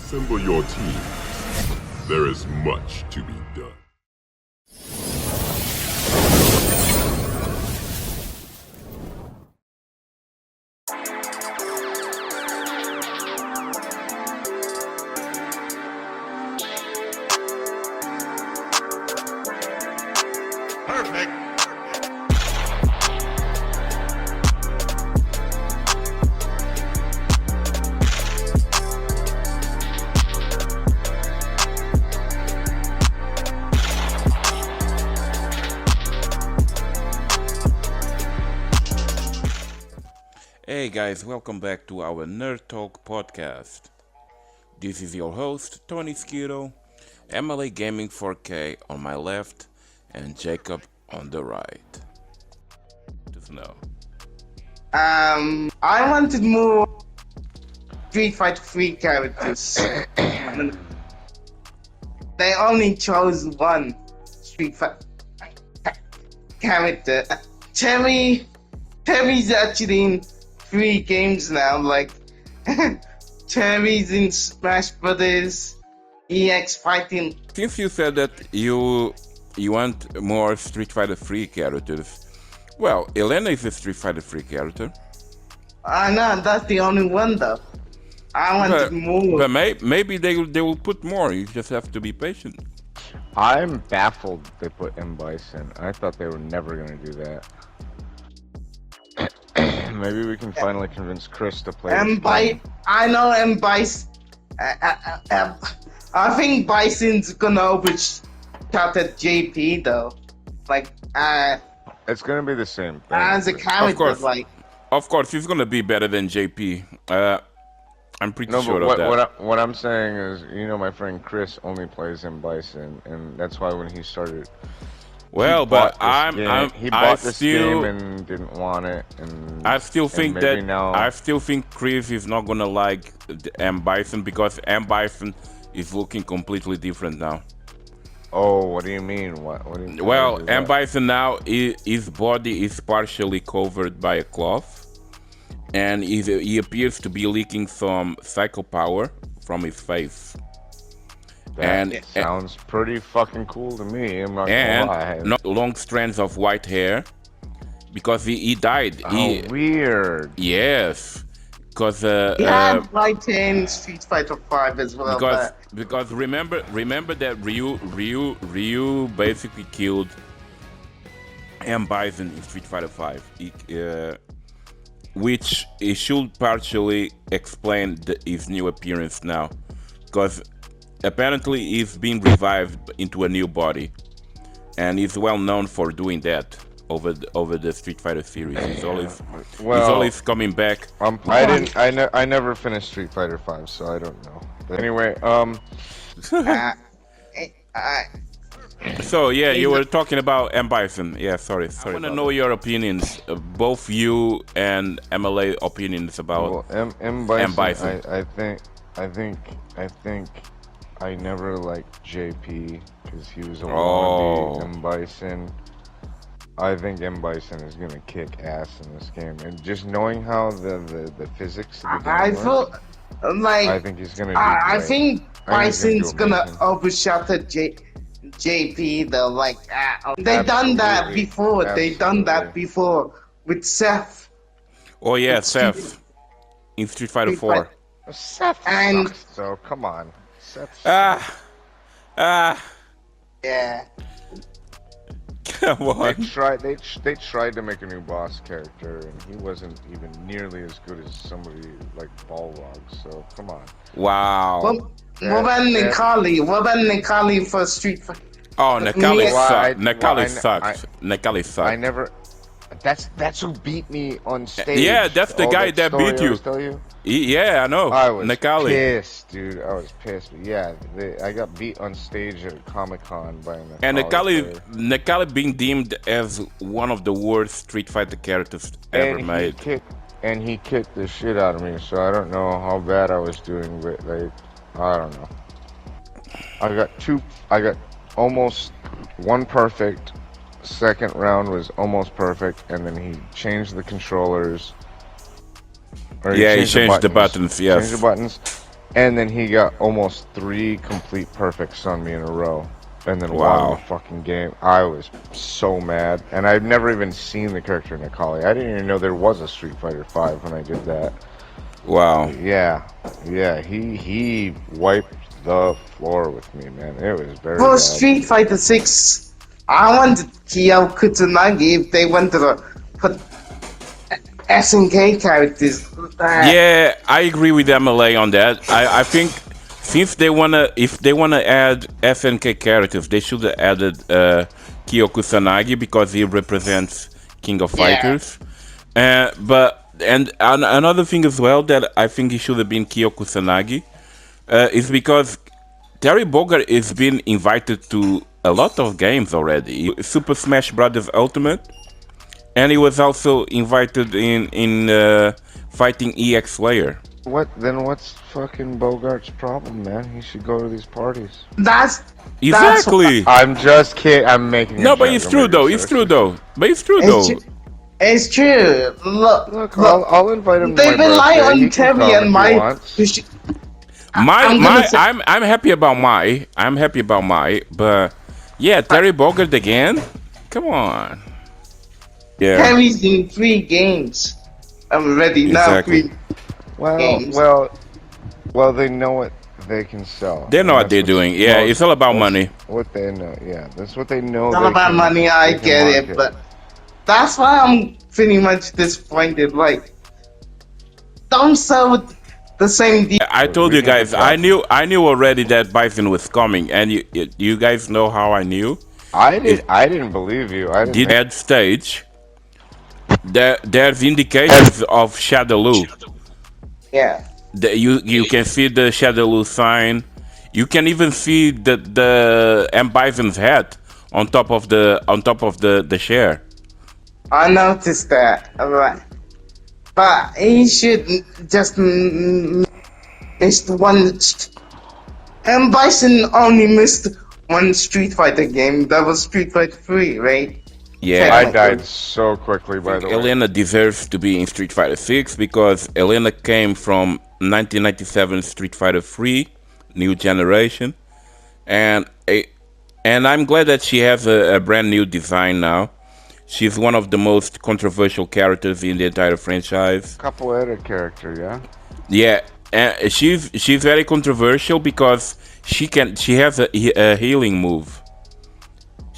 Assemble your team. There is much to be done. Perfect. Hey guys, welcome back to our Nerd Talk podcast. This is your host, Tony Skiro, MLA Gaming 4K on my left, and Jacob on the right. Just know. I wanted more Street Fighter 3 characters. They only chose one Street Fighter character. Terry's actually in 3 games now, like Terry's in Smash Brothers, EX Fighting. Since you said that you want more Street Fighter 3 characters, well, Elena is a Street Fighter 3 character. I know, that's the only one though. I wanted more. But maybe they will put more. You just have to be patient. I'm baffled they put M. Bison. I thought they were never going to do that. Maybe we can finally convince Chris to play. I know M. Bison. I think Bison's gonna overshot at JP though. Like, it's going to be the same thing. as a character, Of course, he's gonna be better than JP. I'm pretty sure of that. What I'm saying is, you know, my friend Chris only plays M. Bison, and that's why when he started. Well, but he bought this game and didn't want it, and I still think Chris is not gonna like M. Bison because M. Bison is looking completely different now. Oh, what do you mean? What do you mean? Well, M. Bison now, his body is partially covered by a cloth, and he appears to be leaking some psycho power from his face. That sounds pretty fucking cool to me. I'm not gonna lie. Not long strands of white hair, because he died. Oh, weird. Yes, because he had white hair in Street Fighter 5 as well. Because remember that Ryu basically killed M. Bison in Street Fighter 5, which it should partially explain his new appearance now, because apparently he's been revived into a new body, and he's well known for doing that over the Street Fighter series. He's always coming back. I never finished Street Fighter 5, so I don't know. But anyway, So yeah, you were talking about M. Bison. Yeah, sorry. I want to know your opinions, both you and MLA opinions about M. Bison. I think I never liked JP because he was a wannabe M. Bison. I think M. Bison is gonna kick ass in this game, and just knowing how the physics of the game work, I think he's gonna. I think Bison's gonna overshot at JP though. Like, they've done that before. They've done that before with Seth. Oh yeah, Seth in Street Fighter 4. Seth sucks, so come on. Yeah. Come on. They tried to make a new boss character, and he wasn't even nearly as good as somebody like Balrog. So come on. Wow. What about Nikali? What about Nikali for Street Fighter? Oh, Nikali sucks. Nikali sucks. I never. That's who beat me on stage. Yeah, that's the guy that beat you. Yeah, I know. I was Nikali. pissed, dude. I was pissed. But yeah, I got beat on stage at Comic-Con by Nikali. And Nikali being deemed as one of the worst Street Fighter characters ever made. He kicked the shit out of me, so I don't know how bad I was doing, but like, I don't know. I got almost one perfect. Second round was almost perfect, and then he changed the controllers. He changed the buttons. Yes. Changed the buttons, And then he got almost 3 complete perfects on me in a row. And then won the fucking game. I was so mad. And I've never even seen the character in Akali. I didn't even know there was a Street Fighter 5 when I did that. Wow. Yeah. Yeah, he wiped the floor with me, man. It was very For bad. Street Fighter 6, I wanted Kyo Kusanagi if they wanted to put SNK characters. Yeah, I agree with MLA on that. I think since if they wanna add SNK characters, they should have added Kyo Kusanagi because he represents King of Fighters. But another thing as well that I think he should have been Kyo Kusanagi is because Terry Bogard has been invited to a lot of games already. Super Smash Bros. Ultimate, and he was also invited in fighting EX Slayer. What's fucking Bogart's problem, man? He should go to these parties. That's Exactly. I'm just kidding. I'm making. No, but it's true though. It's true though. But it's true though. It's true. Look, I'll invite him. They rely on Terry and my. I'm happy about I'm happy about but yeah, Terry Bogard again. Come on. Yeah. Terry's in 3 games. I'm ready now. 3 games. Well, they know what they can sell. They know what they're doing. Yeah, it's all about money. What they know. Yeah, that's what they know. It's all about money. I get it, but that's why I'm pretty much disappointed. Like, don't sell the same deal. I told you guys. I knew already that Bison was coming, and you guys know how I knew. I didn't believe you. I didn't. At stage, there's indications of Shadowloo. Yeah. You can see the Shadowloo sign. You can even see the M Bison's head on top of the share. I noticed that. Alright. But he should just missed one. M Bison only missed one Street Fighter game. That was Street Fighter 3, right? Yeah, I died so quickly, by the way. Elena deserves to be in Street Fighter 6 because Elena came from 1997 Street Fighter 3, new generation, and I'm glad that she has a brand new design now. She's one of the most controversial characters in the entire franchise. Capoeira character, yeah. Yeah, and she's very controversial because she has a healing move.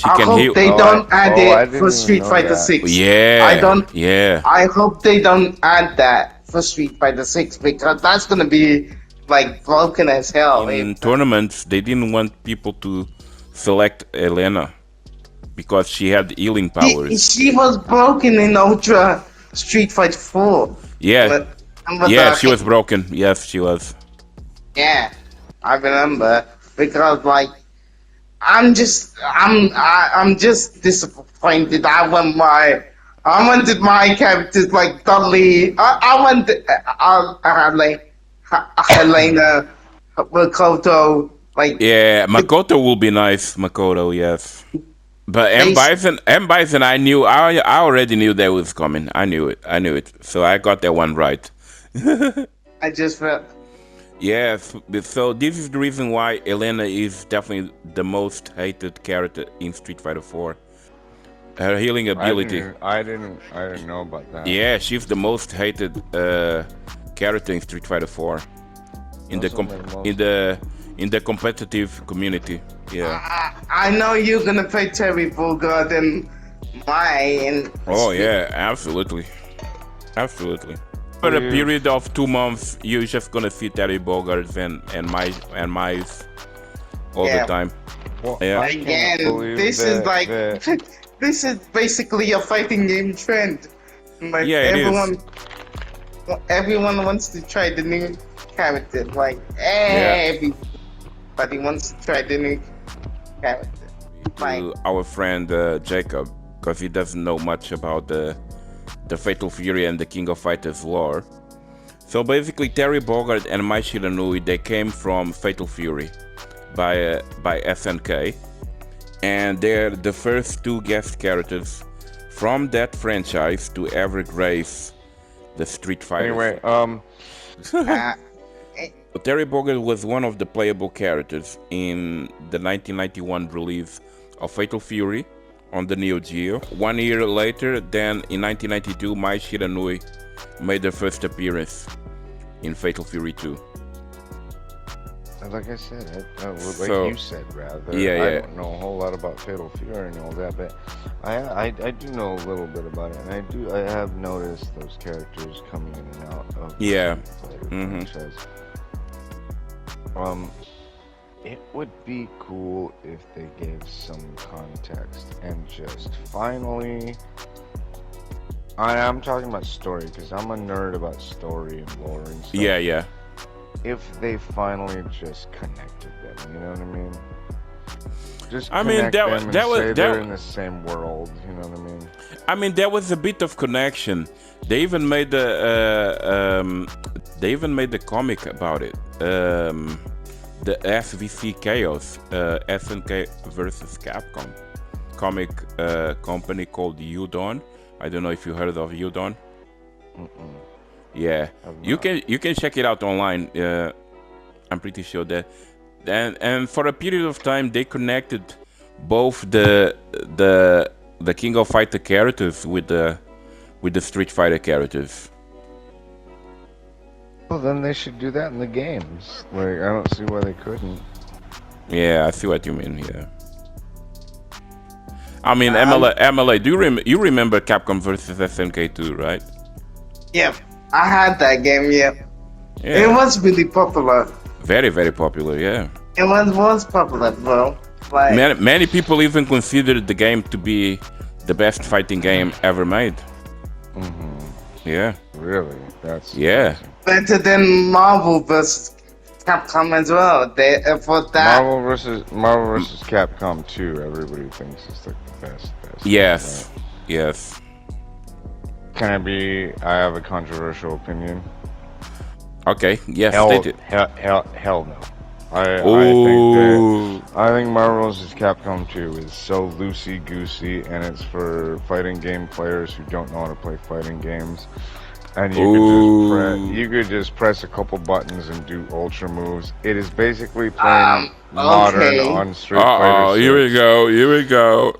I hope they don't add it for Street Fighter 6. Yeah. I hope they don't add that for Street Fighter 6 because that's gonna be like broken as hell. In tournaments, they didn't want people to select Elena because she had healing powers. She was broken in Ultra Street Fighter 4. Yeah. She was broken. Yes, she was. Yeah, I remember because like. I'm just disappointed. I wanted my characters like Dudley. I wanted Helena, Makoto. Like Makoto will be nice. Makoto, yes. But M Bison, I already knew that was coming. I knew it. So I got that one right. I just felt. Yes, so this is the reason why Elena is definitely the most hated character in Street Fighter 4. Her healing ability. I didn't know about that. Yeah, she's the most hated character in Street Fighter 4. In the competitive community. Yeah. I know you're gonna play Terry Bogard and mine. Oh yeah, absolutely. For a period of 2 months, you're just gonna see Terry Bogard and Miles all the time. Well, yeah. Again, this is like this is basically a fighting game trend. Like everyone wants to try the new character. Like everybody wants to try the new character. To our friend Jacob, because he doesn't know much about the Fatal Fury and the King of Fighters lore. So basically, Terry Bogard and Mai Shiranui, they came from Fatal Fury by SNK, and they're the first 2 guest characters from that franchise to ever grace the Street Fighter. Anyway, Terry Bogard was one of the playable characters in the 1991 release of Fatal Fury on the Neo Geo. 1 year later, then in 1992, Mai Shiranui made her first appearance in Fatal Fury 2. Like I said, you said, rather. Yeah. I don't know a whole lot about Fatal Fury and all that, but I do know a little bit about it, and I have noticed those characters coming in and out of the franchise. It would be cool if they gave some context and just finally. I'm talking about story because I'm a nerd about story and lore and stuff. Yeah. If they finally just connected them, you know what I mean? Just I mean, they're in the same world, you know what I mean? I mean, there was a bit of connection. They even made the comic about it. The SVC Chaos, SNK versus Capcom comic company called Udon. I don't know if you heard of Udon. Yeah, you can check it out online. I'm pretty sure that, and for a period of time they connected both the King of Fighter characters with the Street Fighter characters. Well, then they should do that in the games. Like, I don't see why they couldn't. Yeah, I see what you mean. Yeah. I mean, MLA. Do you remember Capcom versus SNK 2, right? Yeah, I had that game. Yeah. It was really popular. Very, very popular. Yeah. It was popular, bro. Like, many people even considered the game to be the best fighting game ever made. Yeah. Really? That's amazing. Better than Marvel vs. Capcom as well. For that. Marvel versus Capcom 2. Everybody thinks it's like the best. Yes. Right? Yes. I have a controversial opinion. Okay. Yes. Hell no. I think Marvel vs. Capcom 2 is so loosey-goosey, and it's for fighting game players who don't know how to play fighting games. And you could just press a couple buttons and do ultra moves. It is basically playing modern on Street Fighter 6. Here we go.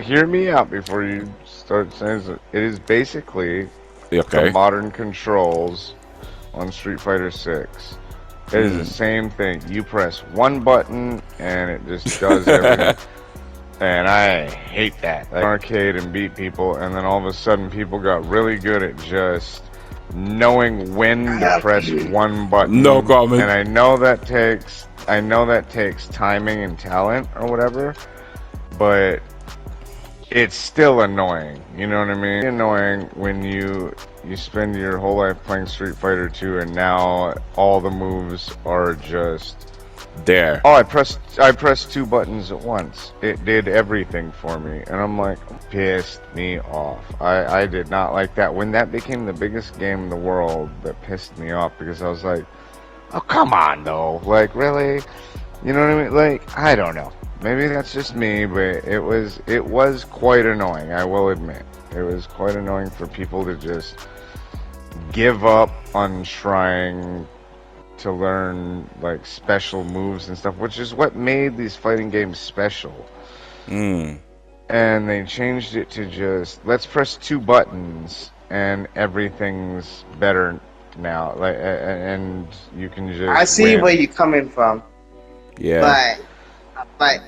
Hear me out before you start saying it. It is basically the modern controls on Street Fighter 6. It is the same thing. You press one button and it just does everything. And I hate that. Like, arcade and beat people, and then all of a sudden people got really good at just knowing when to press one button. No comment. And I know that takes timing and talent or whatever, but it's still annoying. You know what I mean? It's annoying when you spend your whole life playing Street Fighter 2 and now all the moves are just there. Oh, I pressed two buttons at once. It did everything for me, and I'm like, pissed me off. I did not like that. When that became the biggest game in the world, that pissed me off because I was like, oh, come on, though. Like, really? You know what I mean? Like, I don't know. Maybe that's just me, but it was quite annoying, I will admit. It was quite annoying for people to just give up on trying to learn like special moves and stuff, which is what made these fighting games special. And they changed it to just let's press two buttons and everything's better now. Like, and you can just. I see where you're coming from. Yeah. But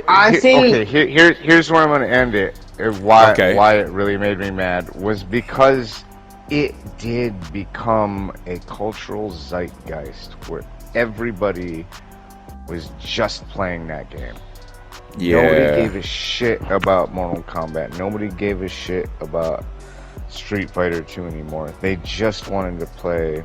I think okay. Here's where I'm going to end it. Why it really made me mad was because it did become a cultural zeitgeist where everybody was just playing that game. Yeah. Nobody gave a shit about Mortal Kombat. Nobody gave a shit about Street Fighter 2 anymore. They just wanted to play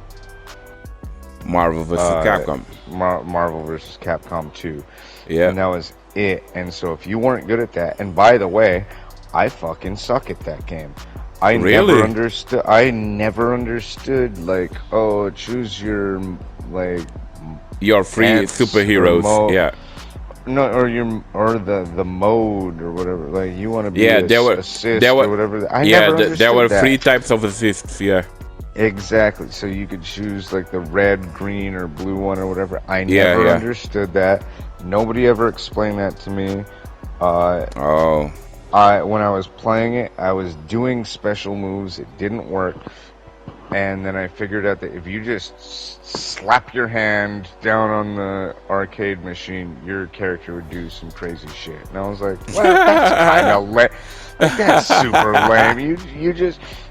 Marvel vs. Capcom. Marvel vs. Capcom 2. Yeah. And that was it. And so if you weren't good at that, and by the way, I fucking suck at that game. I never understood like, oh, choose your like your free superheroes. Yeah. No, or the mode or whatever. Like you want to be assist or whatever. Never understood there were that. 3 types of assists. Yeah. Exactly. So you could choose like the red, green, or blue one or whatever. I never understood that. Nobody ever explained that to me. When I was playing it, I was doing special moves. It didn't work. And then I figured out that if you just slap your hand down on the arcade machine, your character would do some crazy shit. And I was like, well, that's kind of lame. Like, that's super lame.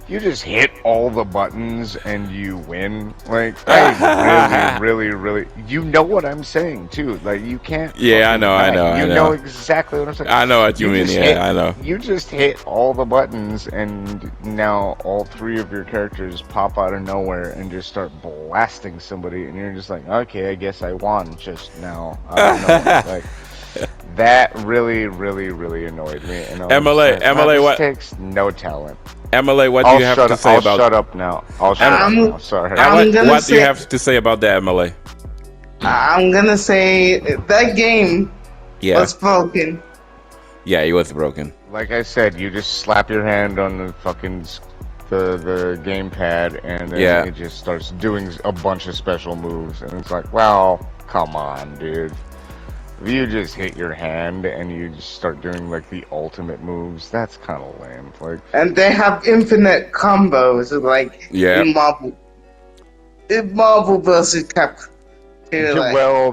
You just hit all the buttons and you win. Like, I really, you know what I'm saying too. Like, you can't. Yeah, I know. You know exactly what I'm saying. I know what you mean. Yeah, I know. You just hit all the buttons, and now all three of your characters pop out of nowhere and just start blasting somebody, and you're just like, okay, I guess I won just now. I don't know. Like, that really annoyed me. And MLA, what takes no talent. MLA, what do you have to say about? I'll shut up now. Sorry. What do you have to say about that, MLA? I'm gonna say that game was broken. Yeah, it was broken. Like I said, you just slap your hand on the fucking the gamepad, and then it just starts doing a bunch of special moves, and it's like, well, come on, dude. If you just hit your hand and you just start doing like the ultimate moves, that's kind of lame. Like, and they have infinite combos, like in Marvel versus Capcom. Well,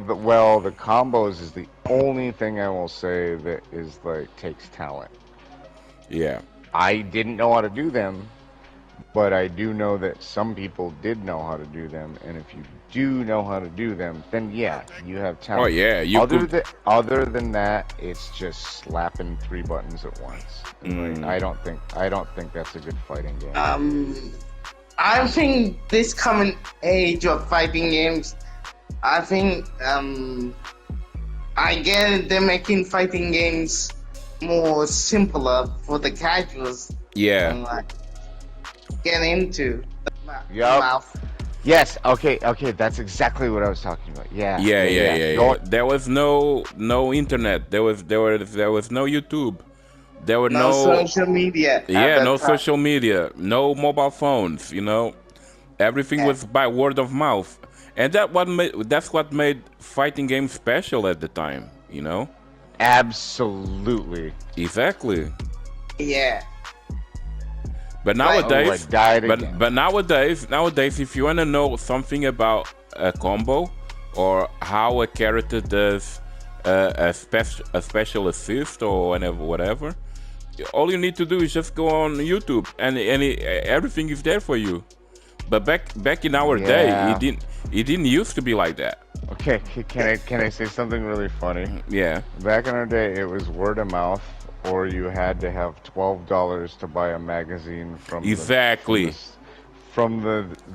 the combos is the only thing I will say that is like takes talent. Yeah, I didn't know how to do them, but I do know that some people did know how to do them, and if you do know how to do them, then yeah, you have talent. Oh yeah, other than that, it's just slapping 3 buttons at once. Like, I don't think that's a good fighting game. I think this current age of fighting games, I think I get they're making fighting games more simpler for the casuals. Yeah. And, like, get into the mouth. Yes. Okay. That's exactly what I was talking about. Yeah. There was no internet. There was no YouTube. There were no social media. Yeah, no social media. No mobile phones. You know, everything was by word of mouth, and that's what made fighting games special at the time. You know. Absolutely. Exactly. Yeah. But nowadays, nowadays, if you want to know something about a combo or how a character does a special assist or whatever, all you need to do is just go on YouTube and everything is there for you. But back in our day, it didn't used to be like that. Okay, can I say something really funny? Yeah. Back in our day, it was word of mouth, or you had to have $12 to buy a magazine from the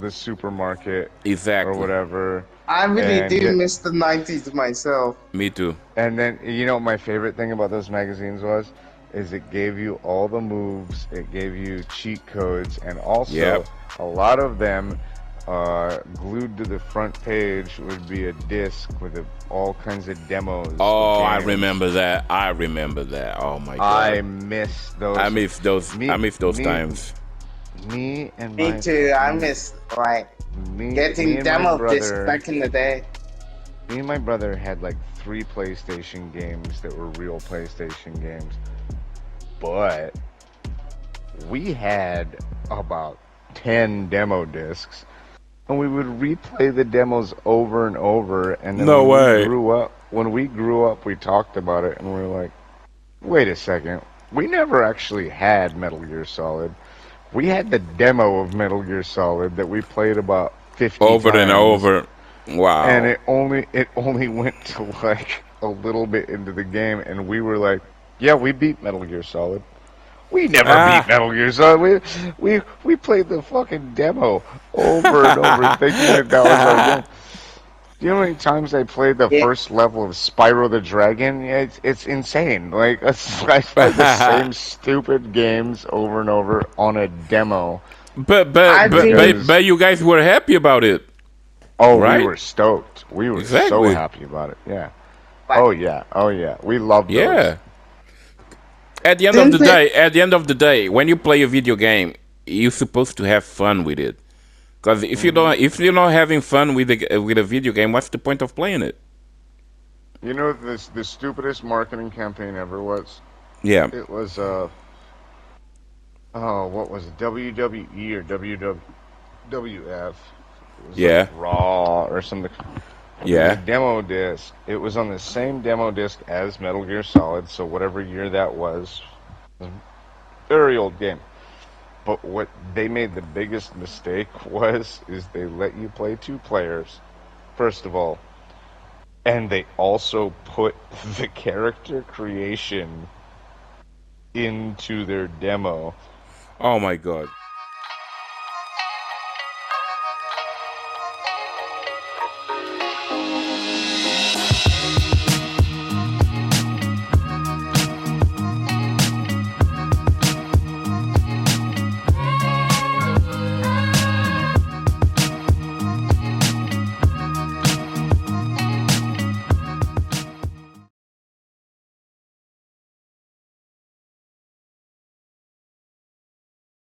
supermarket, or whatever. I really do miss the 90s myself. Me too. And then, you know, my favorite thing about those magazines is it gave you all the moves, it gave you cheat codes, and also a lot of them glued to the front page would be a disc with all kinds of demos. Oh, I remember that. Oh my god. I miss those. I miss those times. Me too. I miss getting demo discs back in the day. Me and my brother had like 3 PlayStation games that were real PlayStation games, but we had about 10 demo discs. And we would replay the demos over and over, and then when we grew up, we talked about it, and we were like, wait a second, we never actually had Metal Gear Solid. We had the demo of Metal Gear Solid that we played about 50 over times. And over. Wow. And it only went to like a little bit into the game, and we were like, yeah, we beat Metal Gear Solid. We never beat Metal Gear Solid. We played the fucking demo over and over, thinking that was our game. Do you know how many times I played the first level of Spyro the Dragon? It's insane. Like, I played the same stupid games over and over on a demo. But you guys were happy about it. Oh, right? We were stoked. We were so happy about it. Yeah. Oh yeah. We loved those. Yeah. At the end of the day, when you play a video game, you're supposed to have fun with it. Because if you're not having fun with a video game, what's the point of playing it? You know the stupidest marketing campaign ever was? Yeah. It was what was it? WWE or WWF? It was Yeah. like Raw or something. Yeah. The demo disc. It was on the same demo disc as Metal Gear Solid, so whatever year that was a very old game. But what they made the biggest mistake is they let you play 2 players, first of all, and they also put the character creation into their demo. Oh my god.